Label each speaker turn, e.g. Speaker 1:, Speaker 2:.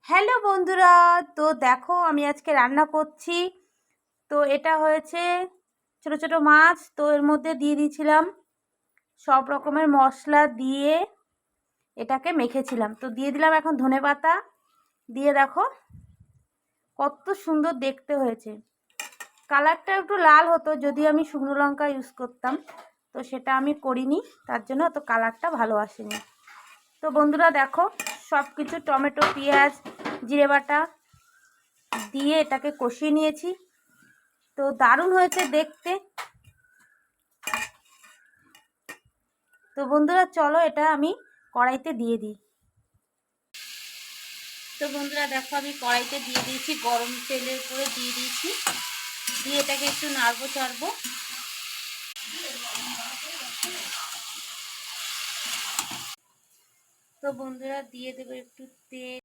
Speaker 1: Hello বন্ধুরা, তো দেখো আমি আজকে রান্না করছি। তো এটা হয়েছে ছোট ছোট মাছ। তো এর মধ্যে দিয়ে দিয়েছিলাম সব রকমের মশলা দিয়ে এটাকে মেখেছিলাম। তো দিয়ে দিলাম এখন ধনেপাতা দিয়ে, দেখো কত সুন্দর দেখতে হয়েছে। কালারটা একটু লাল হতো যদি আমি শুকনো লঙ্কা ইউজ করতাম, তো সেটা আমি করিনি, তার জন্য অত কালারটা ভালো আসেনি। তো বন্ধুরা দেখো, সব কিছু টমেটো, পেঁয়াজ, জিরে বাটা দিয়ে এটাকে কষিয়ে নিয়েছি। তো দারুণ হয়েছে দেখতে। তো বন্ধুরা চলো এটা আমি কড়াইতে দিয়ে দিই। তো বন্ধুরা দেখো আমি কড়াইতে দিয়ে দিয়েছি, গরম তেলের উপরে দিয়ে দিয়েছি, দিয়ে এটাকে একটু নাড়বো চাড়বো। তো বন্ধুরা দিয়ে দেবো একটু তেল।